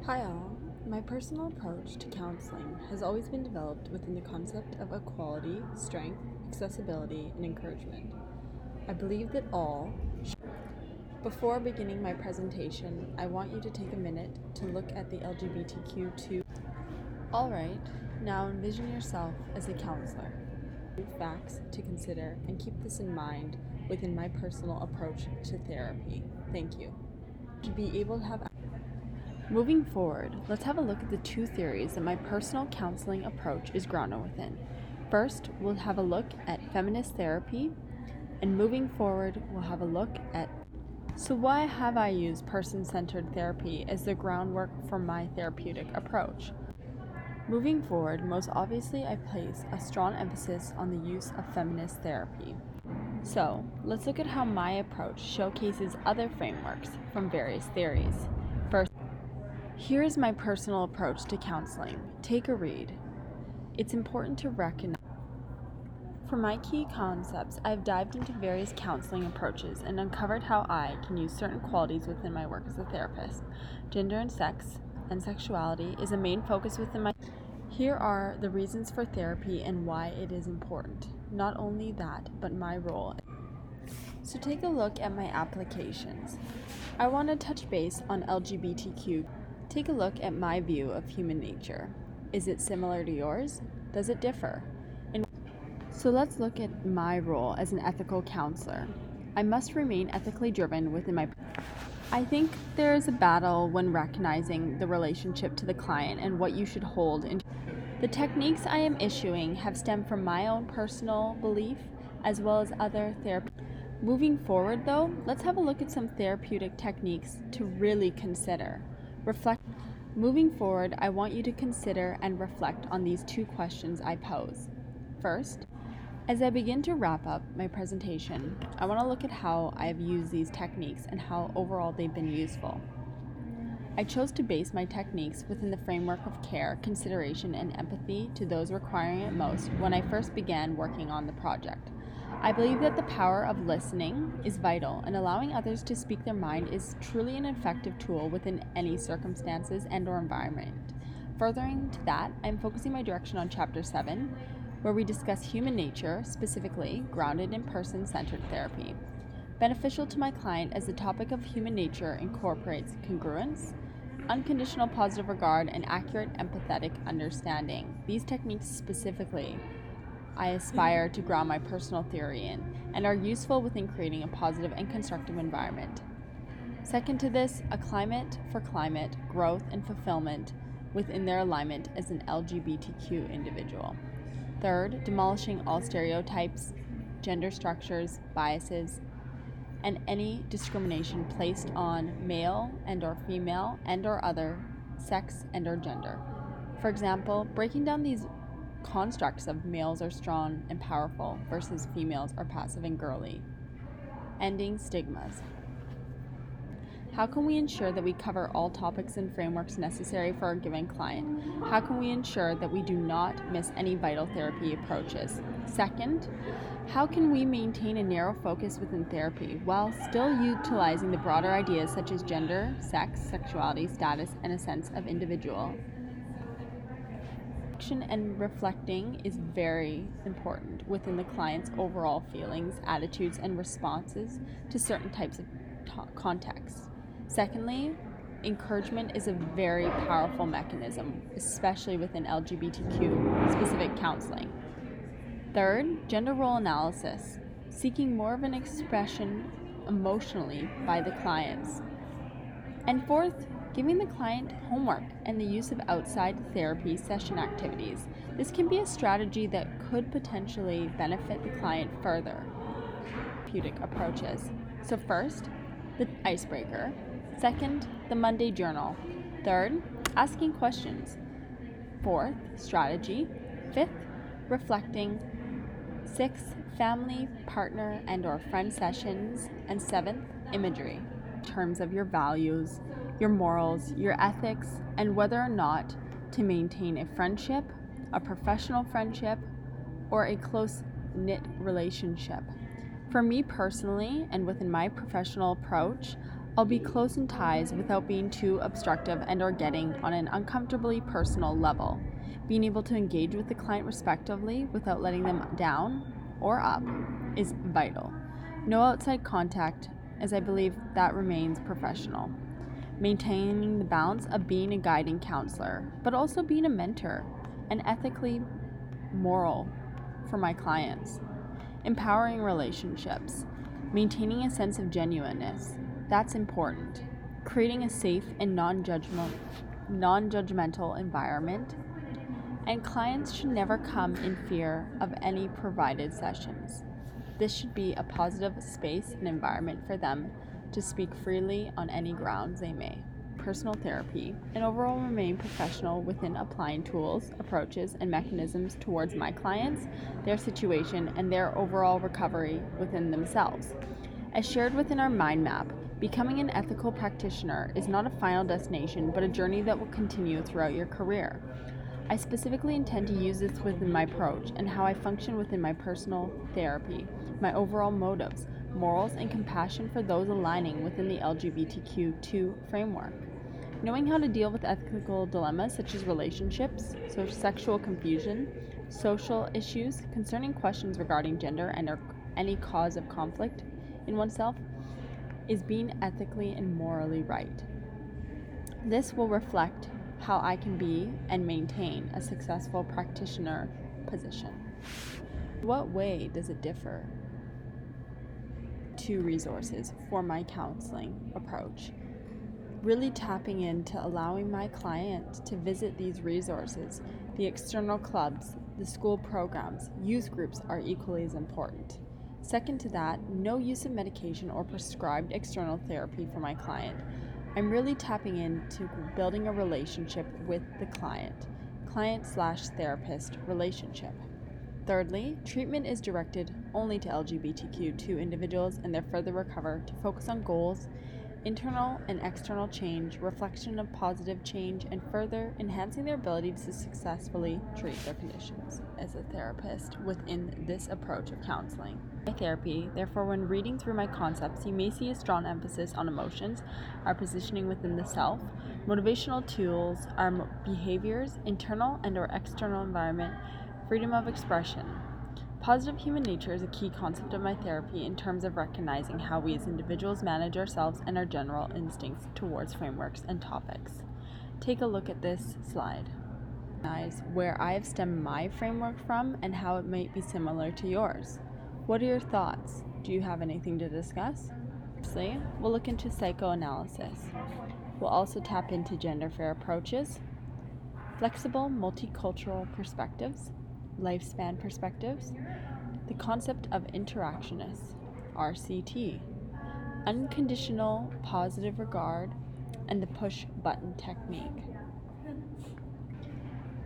Hi all. My personal approach to counseling has always been developed within the concept of equality, strength, accessibility, and encouragement. I believe that Before beginning my presentation, I want you to take a minute to look at the LGBTQ2. Alright, now envision yourself as a counselor. Facts to consider and keep this in mind within my personal approach to therapy. Thank you. To be able to have Moving forward, let's have a look at the two theories that my personal counseling approach is grounded within. First, we'll have a look at feminist therapy, and moving forward, we'll have a look at So why have I used person-centered therapy as the groundwork for my therapeutic approach? Moving forward, most obviously I place a strong emphasis on the use of feminist therapy. So, let's look at how my approach showcases other frameworks from various theories. First, here is my personal approach to counseling. Take a read. It's important to recognize. For my key concepts, I've dived into various counseling approaches and uncovered how I can use certain qualities within my work as a therapist. Gender and sex and sexuality is a main focus within my. Here are the reasons for therapy and why it is important. Not only that, but my role. So take a look at my applications. I want to touch base on LGBTQ. Take a look at my view of human nature. Is it similar to yours? Does it differ? So let's look at my role as an ethical counselor. I must remain ethically driven within my. I think there is a battle when recognizing the relationship to the client and what you should hold in. The techniques I am issuing have stemmed from my own personal belief as well as other therapy. Moving forward though, let's have a look at some therapeutic techniques to really consider. Moving forward, I want you to consider and reflect on these two questions I pose. First, as I begin to wrap up my presentation, I want to look at how I have used these techniques and how overall they've been useful. I chose to base my techniques within the framework of care, consideration, and empathy to those requiring it most when I first began working on the project. I believe that the power of listening is vital, and allowing others to speak their mind is truly an effective tool within any circumstances and/or environment. Furthering to that, I am focusing my direction on Chapter 7, where we discuss human nature, specifically grounded in person-centered therapy. Beneficial to my client as the topic of human nature incorporates congruence, unconditional positive regard, and accurate empathetic understanding. These techniques specifically I aspire to ground my personal theory in and are useful within creating a positive and constructive environment. Second to this, a climate for climate, growth, and fulfillment within their alignment as an LGBTQ individual. Third, demolishing all stereotypes, gender structures, biases, and any discrimination placed on male and/or female and/or other sex and/or gender. For example, breaking down these constructs of males are strong and powerful versus females are passive and girly. Ending stigmas. How can we ensure that we cover all topics and frameworks necessary for a given client? How can we ensure that we do not miss any vital therapy approaches? Second, how can we maintain a narrow focus within therapy while still utilizing the broader ideas such as gender, sex, sexuality, status, and a sense of individual? And reflecting is very important within the client's overall feelings, attitudes, and responses to certain types of contexts. Secondly, encouragement is a very powerful mechanism, especially within LGBTQ specific counseling. Third, gender role analysis, seeking more of an expression emotionally by the clients. And fourth, giving the client homework and the use of outside therapy session activities. This can be a strategy that could potentially benefit the client further. Therapeutic approaches. So first, the icebreaker. Second, the Monday journal. Third, asking questions. Fourth, strategy. Fifth, reflecting. Sixth, family, partner, and/or friend sessions. And seventh, imagery. In terms of your values, your morals, your ethics, and whether or not to maintain a friendship, a professional friendship, or a close-knit relationship. For me personally, and within my professional approach, I'll be close in ties without being too obstructive and or getting on an uncomfortably personal level. Being able to engage with the client respectively without letting them down or up is vital. No outside contact, as I believe that remains professional. Maintaining the balance of being a guiding counselor, but also being a mentor and ethically moral for my clients. Empowering relationships. Maintaining a sense of genuineness. That's important. Creating a safe and non-judgmental environment. And clients should never come in fear of any provided sessions. This should be a positive space and environment for them to speak freely on any grounds they may. Personal therapy, and overall remain professional within applying tools, approaches, and mechanisms towards my clients, their situation, and their overall recovery within themselves. As shared within our mind map, becoming an ethical practitioner is not a final destination, but a journey that will continue throughout your career. I specifically intend to use this within my approach and how I function within my personal therapy, my overall motives, morals, and compassion for those aligning within the LGBTQ2 framework. Knowing how to deal with ethical dilemmas such as relationships, sexual confusion, social issues concerning questions regarding gender and any cause of conflict in oneself is being ethically and morally right. This will reflect how I can be and maintain a successful practitioner position. What way does it differ? Two resources for my counseling approach. Really tapping into allowing my client to visit these resources. The external clubs, the school programs, youth groups are equally as important. Second to that, no use of medication or prescribed external therapy for my client. I'm really tapping into building a relationship with the client/therapist relationship. Thirdly, treatment is directed only to LGBTQ2 individuals and their further recovery to focus on goals, internal and external change, reflection of positive change, and further enhancing their ability to successfully treat their conditions as a therapist within this approach of counseling. My therapy, therefore, when reading through my concepts, you may see a strong emphasis on emotions, our positioning within the self, motivational tools, our behaviors, internal and or external environment, freedom of expression. Positive human nature is a key concept of my therapy in terms of recognizing how we as individuals manage ourselves and our general instincts towards frameworks and topics. Take a look at this slide. Where I have stemmed my framework from and how it might be similar to yours. What are your thoughts? Do you have anything to discuss? Firstly, we'll look into psychoanalysis. We'll also tap into gender fair approaches, flexible multicultural perspectives, lifespan perspectives, the concept of interactionists, RCT, unconditional positive regard, and the push button technique.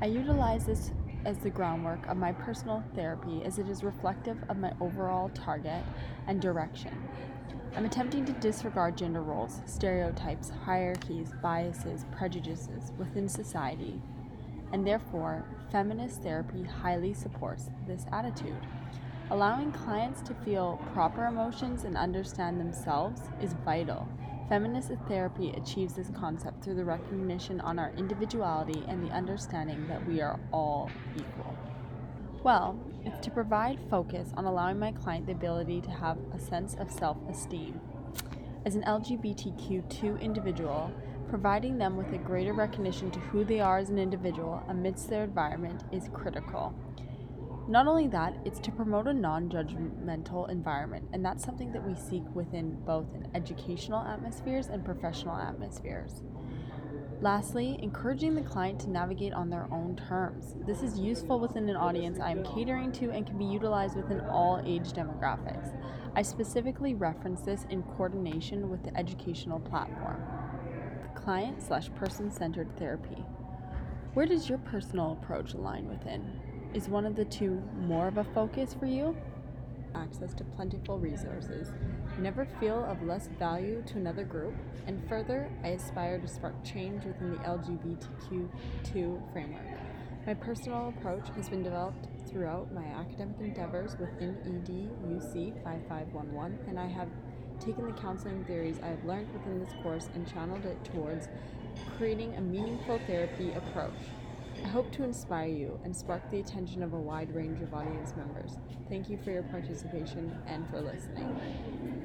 I utilize this as the groundwork of my personal therapy as it is reflective of my overall target and direction. I'm attempting to disregard gender roles, stereotypes, hierarchies, biases, prejudices within society, and therefore, feminist therapy highly supports this attitude. Allowing clients to feel proper emotions and understand themselves is vital. Feminist therapy achieves this concept through the recognition on our individuality and the understanding that we are all equal. Well, it's to provide focus on allowing my client the ability to have a sense of self-esteem. As an LGBTQ2 individual, providing them with a greater recognition to who they are as an individual amidst their environment is critical. Not only that, it's to promote a non-judgmental environment, and that's something that we seek within both in educational atmospheres and professional atmospheres. Lastly, encouraging the client to navigate on their own terms. This is useful within an audience I am catering to and can be utilized within all age demographics. I specifically reference this in coordination with the educational platform. Client/person-centered therapy. Where does your personal approach align within? Is one of the two more of a focus for you? Access to plentiful resources. Never feel of less value to another group. And further, I aspire to spark change within the LGBTQ2 framework. My personal approach has been developed throughout my academic endeavors within EDUC 5511, and I have taken the counseling theories I have learned within this course and channeled it towards creating a meaningful therapy approach. I hope to inspire you and spark the attention of a wide range of audience members. Thank you for your participation and for listening.